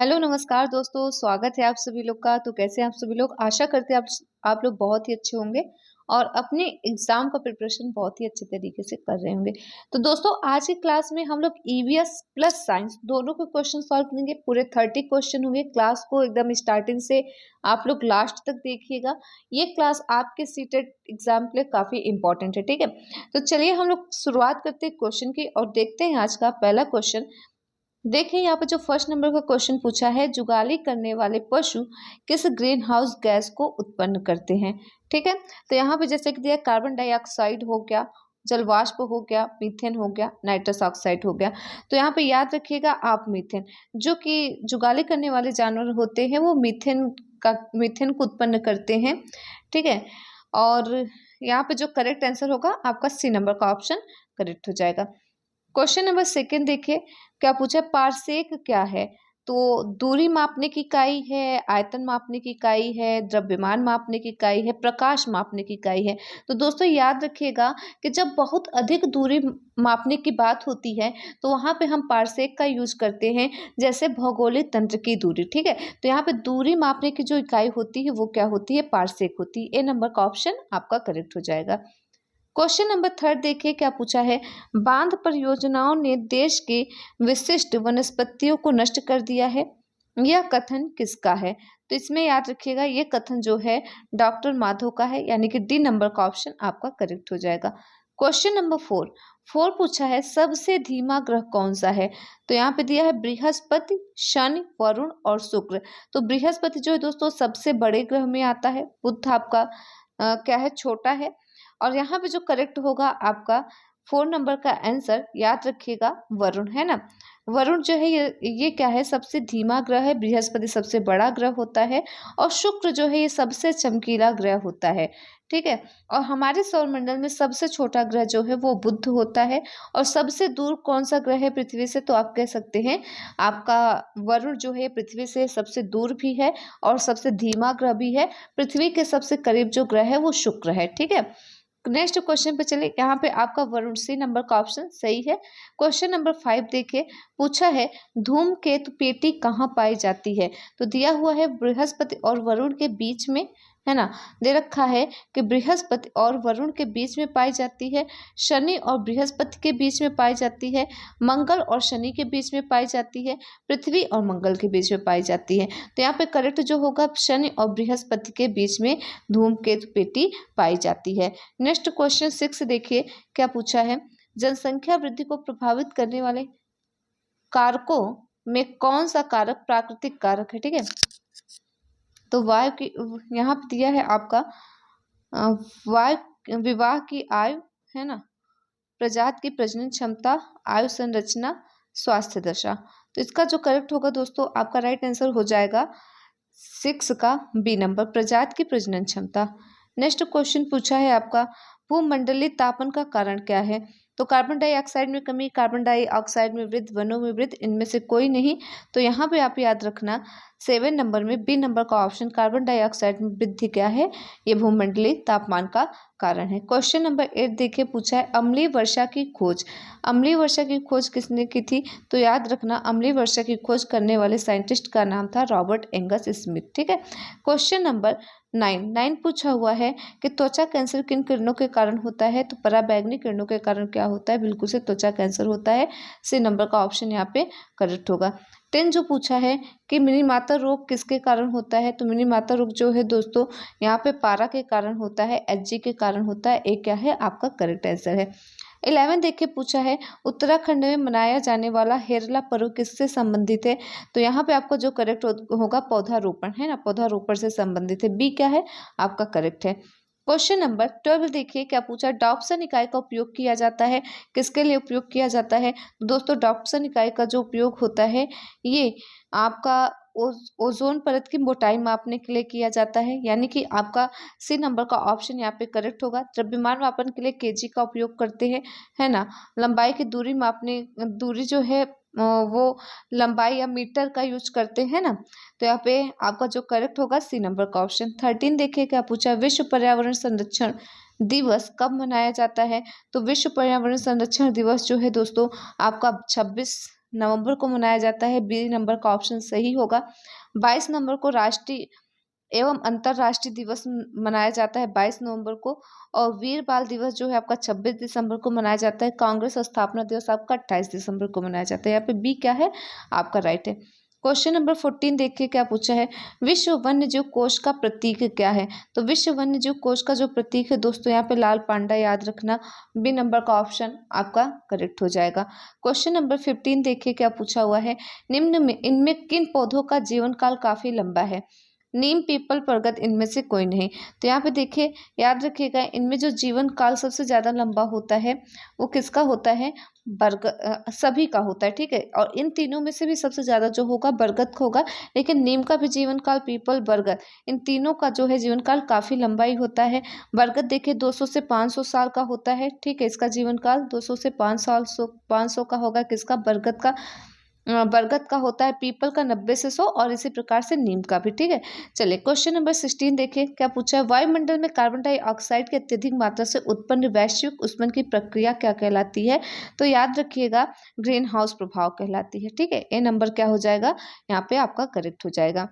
Hello, नमस्कार दोस्तों, स्वागत है आप सभी लोग का। तो कैसे हैं आप सभी लोग? आशा करते हैं आप लोग बहुत ही अच्छे होंगे और अपने एग्ज़ाम का प्रिपरेशन बहुत ही अच्छे तरीके से कर रहे होंगे। तो दोस्तों, आज की क्लास में हम लोग ईवीएस प्लस साइंस दोनों के क्वेश्चन सॉल्व करेंगे। पूरे 30 क्वेश्चन होंगे। क्लास को एकदम स्टार्टिंग से आप लोग लास्ट तक देखिएगा। ये क्लास आपके सीटेट एग्ज़ाम के लिए काफ़ी इम्पोर्टेंट है, ठीक है? तो चलिए हम लोग शुरुआत करते हैं क्वेश्चन की और देखते हैं आज का पहला क्वेश्चन। देखिए यहाँ पे जो फर्स्ट नंबर का क्वेश्चन पूछा है, जुगाली करने वाले पशु किस ग्रीन हाउस गैस को उत्पन्न करते हैं। ठीक है, तो यहाँ पे जैसे कि दिया कार्बन डाइऑक्साइड हो गया, जलवाष्प हो गया, मीथेन हो गया, नाइट्रस ऑक्साइड हो गया। तो यहाँ पे याद रखिएगा आप मीथेन, जो कि जुगाली करने वाले जानवर होते हैं वो मीथेन को उत्पन्न करते हैं। ठीक है, और यहाँ पे जो करेक्ट आंसर होगा आपका सी नंबर का ऑप्शन करेक्ट हो जाएगा। क्वेश्चन नंबर सेकंड देखिए, क्या पूछा है, पारसेक क्या है? तो दूरी मापने की इकाई है, आयतन मापने की इकाई है, द्रव्यमान मापने की इकाई है, प्रकाश मापने की इकाई है। तो दोस्तों याद रखिएगा कि जब बहुत अधिक दूरी मापने की बात होती है तो वहाँ पे हम पारसेक का यूज करते हैं, जैसे भौगोलिक तंत्र की दूरी। ठीक है, तो यहाँ पे दूरी मापने की जो इकाई होती है वो क्या होती है? पारसेक होती है। ए नंबर का ऑप्शन आपका करेक्ट हो जाएगा। क्वेश्चन नंबर थर्ड देखिए, क्या पूछा है, बांध परियोजनाओं ने देश के विशिष्ट वनस्पतियों को नष्ट कर दिया है। यह कथन किसका है? तो इसमें याद रखिएगा ये कथन जो है डॉक्टर माधव का है, यानी कि डी नंबर का ऑप्शन आपका करेक्ट हो जाएगा। क्वेश्चन नंबर फोर फोर पूछा है, सबसे धीमा ग्रह कौन सा है? तो यहाँ पे दिया है बृहस्पति, शनि, वरुण और शुक्र। तो बृहस्पति जो है दोस्तों सबसे बड़े ग्रह में आता है, बुध आपका क्या है, छोटा है। और यहाँ पे जो करेक्ट होगा आपका 4 नंबर का आंसर याद रखिएगा वरुण, है ना। वरुण जो है ये क्या है, सबसे धीमा ग्रह है, बृहस्पति सबसे बड़ा ग्रह होता है और शुक्र जो है ये सबसे चमकीला ग्रह होता है। ठीक है, और हमारे सौरमंडल में सबसे छोटा ग्रह जो है वो बुध होता है। और सबसे दूर कौन सा ग्रह है पृथ्वी से? तो आप कह सकते हैं आपका वरुण जो है पृथ्वी से सबसे दूर भी है और सबसे धीमा ग्रह भी है। पृथ्वी के सबसे करीब जो ग्रह है वो शुक्र है। ठीक है, नेक्स्ट क्वेश्चन पे चले। यहाँ पे आपका वरुण सी नंबर का ऑप्शन सही है। क्वेश्चन नंबर 5 देखिए, पूछा है धूमकेतु पेटी कहाँ पाई जाती है? तो दिया हुआ है बृहस्पति और वरुण के बीच में, है ना। दे रखा है कि बृहस्पति और वरुण के बीच में पाई जाती है, शनि और बृहस्पति के बीच में पाई जाती है, मंगल और शनि के बीच में पाई जाती है, पृथ्वी और मंगल के बीच में पाई जाती है। तो यहाँ पे करेक्ट जो होगा शनि और बृहस्पति के बीच में धूमकेतु पेटी पाई जाती है। नेक्स्ट क्वेश्चन 6 देखिए, क्या पूछा है, जनसंख्या वृद्धि को प्रभावित करने वाले कारकों में कौन सा कारक प्राकृतिक कारक है? ठीक है, तो वायु की यहाँ पे दिया है आपका अ, वायु विवाह की आयु, है ना, प्रजाति की प्रजनन क्षमता, आयु संरचना, स्वास्थ्य दशा। तो इसका जो करेक्ट होगा दोस्तों आपका राइट आंसर हो जाएगा 6 का बी नंबर, प्रजाति की प्रजनन क्षमता। नेक्स्ट क्वेश्चन पूछा है आपका, भूमंडलीय तापन का कारण क्या है? तो कार्बन डाइऑक्साइड में कमी, कार्बन डाइऑक्साइड में वृद्धि, वनों में वृद्धि, इनमें से कोई नहीं। तो यहाँ पे आप याद रखना 7 नंबर में बी नंबर का ऑप्शन, कार्बन डाइऑक्साइड में वृद्धि क्या है? ये भूमंडलीय तापमान का कारण है। क्वेश्चन नंबर 8 देखिए, पूछा है अम्लीय वर्षा की खोज। अम्लीय वर्षा की खोज किसने की थी? तो याद रखना अम्लीय वर्षा की खोज करने वाले साइंटिस्ट का नाम था रॉबर्ट एंगस स्मिथ। ठीक है, क्वेश्चन नंबर 9 पूछा हुआ है कि त्वचा कैंसर किन किरणों के कारण होता है? तो पराबैंगनी किरणों के कारण क्या होता है? बिल्कुल से त्वचा कैंसर होता है। सी नंबर का ऑप्शन यहाँ पे करेक्ट होगा। 10 जो पूछा है कि मिनी माता रोग किसके कारण होता है? तो मिनी माता रोग जो है दोस्तों यहाँ पे पारा के कारण होता है, एचजी के कारण होता है। एक क्या है आपका करेक्ट आंसर है। 11 देखिए, पूछा है उत्तराखंड में मनाया जाने वाला हेरला पर्व किससे संबंधित है? तो यहाँ पे आपको जो करेक्ट होगा पौधारोपण, है ना, पौधारोपण से संबंधित है। बी क्या है आपका करेक्ट है। क्वेश्चन नंबर 12 देखिए, क्या पूछा, डॉप्सन इकाई का उपयोग किया जाता है, किसके लिए उपयोग किया जाता है? दोस्तों डॉप्सन इकाई का जो उपयोग होता है ये आपका ओजोन परत की मोटाई मापने के लिए किया जाता है, यानी कि आपका सी नंबर का ऑप्शन यहाँ पे करेक्ट होगा। द्रव्यमान मापन के लिए केजी का उपयोग करते हैं, है ना। लंबाई की दूरी मापने, दूरी जो है वो लंबाई या मीटर का यूज करते हैं ना। तो यहाँ पे आपका जो करेक्ट होगा सी नंबर का ऑप्शन। 13 देखिए, क्या पूछा, विश्व पर्यावरण संरक्षण दिवस कब मनाया जाता है? तो विश्व पर्यावरण संरक्षण दिवस जो है दोस्तों आपका 26 नवंबर को मनाया जाता है, बी नंबर का ऑप्शन सही होगा। 22 नवंबर को राष्ट्रीय एवं अंतर्राष्ट्रीय दिवस मनाया जाता है 22 नवंबर को। और वीर बाल दिवस जो है आपका 26 दिसंबर को मनाया जाता है। कांग्रेस स्थापना दिवस आपका 28 दिसंबर को मनाया जाता है। यहाँ पे बी क्या है आपका राइट है। क्वेश्चन नंबर 14 देखिए क्या पूछा है, विश्व वन्य जीव कोष का प्रतीक क्या है। तो विश्व वन्य जीव कोष का जो प्रतीक है दोस्तों यहाँ पे लाल पांडा, याद रखना। बी नंबर का ऑप्शन आपका करेक्ट हो जाएगा। क्वेश्चन नंबर 15 देखिए क्या पूछा हुआ है, निम्न में इनमें किन पौधों का जीवन काल काफी लंबा है। नीम, पीपल, बरगद इनमें से कोई नहीं। तो यहाँ पे देखिए याद रखिएगा, इनमें जो जीवन काल सबसे ज्यादा लंबा होता है वो किसका होता है, बरगद, सभी का होता है, ठीक है। और इन तीनों में से भी सबसे ज्यादा जो होगा बरगद का होगा। लेकिन नीम का भी जीवन काल, पीपल, बरगद, इन तीनों का जो है जीवन काल काफी लंबा ही होता है। बरगद देखिए 200 से 500 साल का होता है, ठीक है। इसका जीवन काल 200 से 500 का होगा, किसका, बरगद का। बरगद का होता है, पीपल का 90 से 100, और इसी प्रकार से नीम का भी, ठीक है। चलिए क्वेश्चन नंबर 16 देखिए क्या पूछा है, वायुमंडल में कार्बन डाइऑक्साइड की अत्यधिक मात्रा से उत्पन्न वैश्विक ऊष्मन की प्रक्रिया क्या कहलाती है। तो याद रखिएगा ग्रीन हाउस प्रभाव कहलाती है, ठीक है। ए नंबर क्या हो जाएगा यहाँ पे आपका करेक्ट हो जाएगा।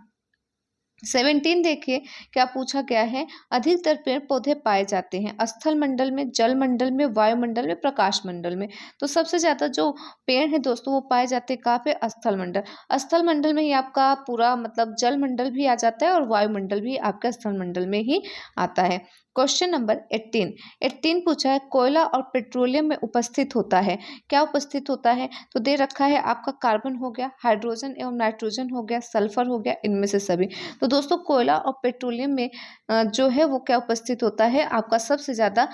17 देखिए क्या पूछा गया है, अधिकतर पेड़ पौधे पाए जाते हैं स्थल मंडल में, जल मंडल में, वायुमंडल में, प्रकाश मंडल में। तो सबसे ज्यादा जो पेड़ है दोस्तों वो पाए जाते हैं कहाँ पे, स्थल मंडल। स्थल मंडल में ही आपका पूरा मतलब जल मंडल भी आ जाता है और वायुमंडल भी आपका स्थल मंडल में ही आता है। क्वेश्चन नंबर 18 पूछा है, कोयला और पेट्रोलियम में उपस्थित होता है, क्या उपस्थित होता है। तो दे रखा है आपका कार्बन हो गया, हाइड्रोजन एवं नाइट्रोजन हो गया, सल्फर हो गया, इनमें से सभी। तो दोस्तों कोयला और पेट्रोलियम में जो है वो क्या उपस्थित होता है आपका सबसे ज्यादा,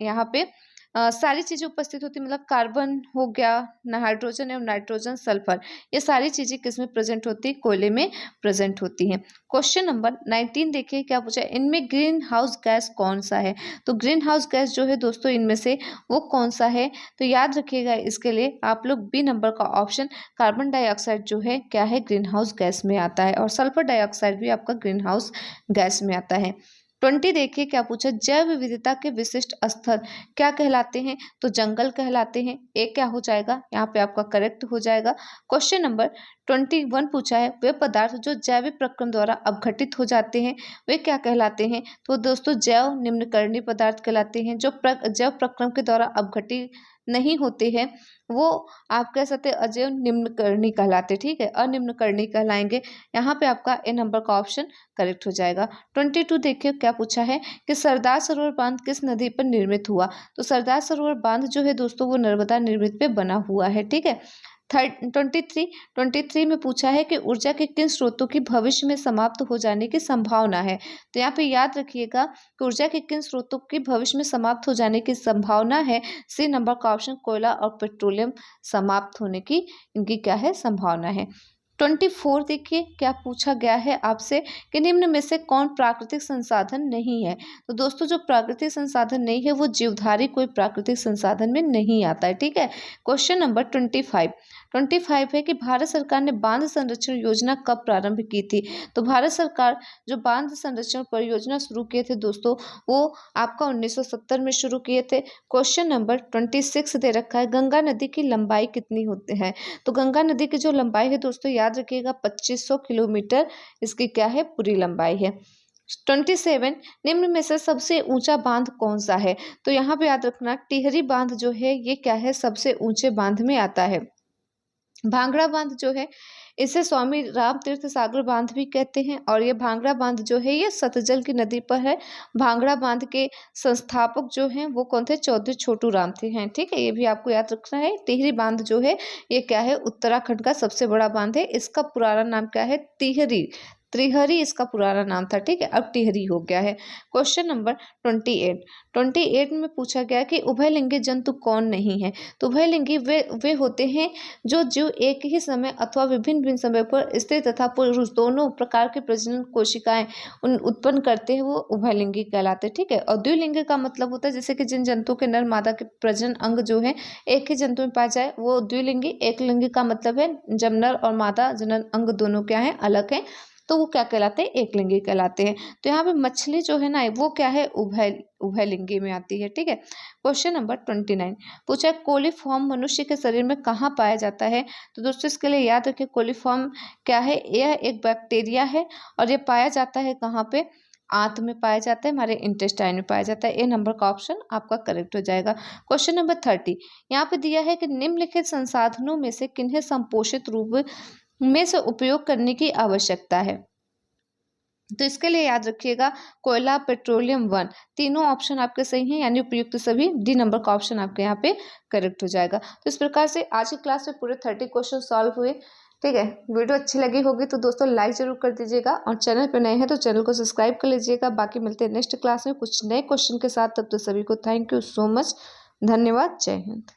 यहाँ पे सारी चीजें उपस्थित होती है, मतलब कार्बन हो गया, हाइड्रोजन एवं नाइट्रोजन, सल्फर, ये सारी चीजें किसमें प्रेजेंट होती है, कोयले में प्रेजेंट होती हैं। क्वेश्चन नंबर 19 देखिए क्या पूछा है, इनमें ग्रीन हाउस गैस कौन सा है। तो ग्रीन हाउस गैस जो है दोस्तों इनमें से वो कौन सा है। तो याद रखिएगा इसके लिए आप लोग बी नंबर का ऑप्शन, कार्बन डाइऑक्साइड जो है क्या है ग्रीन हाउस गैस में आता है, और सल्फर डाइऑक्साइड भी आपका ग्रीन हाउस गैस में आता है। 20 देखिए क्या पूछा, जैव विविधता के विशिष्ट स्थल क्या कहलाते हैं। तो जंगल कहलाते हैं। ए क्या हो जाएगा यहाँ पे आपका करेक्ट हो जाएगा। क्वेश्चन नंबर 21 पूछा है, वे पदार्थ जो जैविक प्रक्रम द्वारा अपघटित हो जाते हैं वे क्या कहलाते हैं। तो दोस्तों जैव निम्नकरणीय पदार्थ कहलाते हैं। जो जैव प्रक्रम के द्वारा अपघटित नहीं होते हैं वो आप कह सकते हैं अजैव निम्नकरणीय कहलाते, ठीक है, अनिम्नकरणीय कहलाएंगे। यहाँ पे आपका ए नंबर का ऑप्शन करेक्ट हो जाएगा। 22 देखिए क्या पूछा है कि सरदार सरोवर बांध किस नदी पर निर्मित हुआ। तो सरदार सरोवर बांध जो है दोस्तों वो नर्मदा निर्मित पे बना हुआ है, ठीक है। 23 में पूछा है कि ऊर्जा के किन स्रोतों की भविष्य में समाप्त हो जाने की संभावना है। तो यहाँ पे याद रखिएगा कि ऊर्जा के किन स्रोतों की भविष्य में समाप्त हो जाने की संभावना है। सी नंबर का ऑप्शन, कोयला और पेट्रोलियम समाप्त होने की इनकी क्या है संभावना है। 24 देखिए क्या पूछा गया है आपसे कि निम्न में से कौन प्राकृतिक संसाधन नहीं है। तो दोस्तों जो प्राकृतिक संसाधन नहीं है वो जीवधारी कोई प्राकृतिक संसाधन में नहीं आता है, ठीक है। क्वेश्चन नंबर 25 है कि भारत सरकार ने बांध संरक्षण योजना कब प्रारंभ की थी। तो भारत सरकार जो बांध संरक्षण परियोजना शुरू किए थे दोस्तों वो आपका 1970 में शुरू किए थे। क्वेश्चन नंबर 26 दे रखा है, गंगा नदी की लंबाई कितनी होती है। तो गंगा नदी की जो लंबाई है दोस्तों याद रखिएगा 2500 किलोमीटर इसकी क्या है पूरी लंबाई है। 27 निम्न में से सबसे ऊंचा बांध कौन सा है। तो यहाँ पे याद रखना टिहरी बांध जो है ये क्या है सबसे ऊंचे बांध में आता है। भांगड़ा बांध जो है इसे स्वामी राम तीर्थ सागर बांध भी कहते हैं, और ये भांगड़ा बांध जो है ये सतलज की नदी पर है। भांगड़ा बांध के संस्थापक जो हैं वो कौन थे, चौधरी छोटू राम थे हैं, ठीक है। ये भी आपको याद रखना है। टिहरी बांध जो है ये क्या है उत्तराखंड का सबसे बड़ा बांध है। इसका पुराना नाम क्या है, तिहरी, त्रिहरी इसका पुराना नाम था, ठीक है, अब टिहरी हो गया है। क्वेश्चन नंबर 28 में पूछा गया कि उभयलिंगी जंतु कौन नहीं है। तो उभयलिंगी वे होते हैं जो जीव एक ही समय अथवा विभिन्न समय पर स्त्री तथा पुरुष दोनों प्रकार के प्रजनन कोशिकाएं उत्पन्न करते हैं, वो उभयलिंगी कहलाते हैं, ठीक है। और द्विलिंगी का मतलब होता है जैसे कि जिन जंतुओं के नर मादा के प्रजनन अंग जो है एक ही जंतु में पाया जाए वो द्विलिंगी। एक लिंगी का मतलब है जब नर और मादा जनन अंग दोनों क्या है अलग है, तो वो क्या कहलाते हैं, एकलिंगी कहलाते हैं। तो यहाँ पे मछली जो है ना वो क्या है, उभयलिंगी में आती है। ठीक है। क्वेश्चन नंबर 29 पूछा है कोलीफॉर्म मनुष्य के शरीर में कहाँ पाया जाता है। तो दोस्तों इसके लिए याद रखिए कोलीफॉर्म क्या है, यह एक बैक्टीरिया है और ये पाया जाता है कहाँ पे, आंत में पाया जाता है, हमारे इंटेस्टाइन में पाया जाता है। ए नंबर का ऑप्शन आपका करेक्ट हो जाएगा। क्वेश्चन नंबर 30 यहाँ पे दिया है कि निम्नलिखित संसाधनों में से किन्हें संपोषित रूप में से उपयोग करने की आवश्यकता है। तो इसके लिए याद रखिएगा कोयला, पेट्रोलियम, वन, तीनों ऑप्शन आपके सही हैं, यानी उपयुक्त सभी। डी नंबर का ऑप्शन आपके यहाँ पे करेक्ट हो जाएगा। तो इस प्रकार से आज की क्लास में पूरे 30 क्वेश्चन सॉल्व हुए। ठीक है। वीडियो अच्छी लगी होगी तो दोस्तों लाइक जरूर कर दीजिएगा और चैनल पर नए हैं तो चैनल को सब्सक्राइब कर लीजिएगा। बाकी मिलते हैं नेक्स्ट क्लास में कुछ नए क्वेश्चन के साथ। तब तो सभी को थैंक यू सो मच, धन्यवाद, जय हिंद।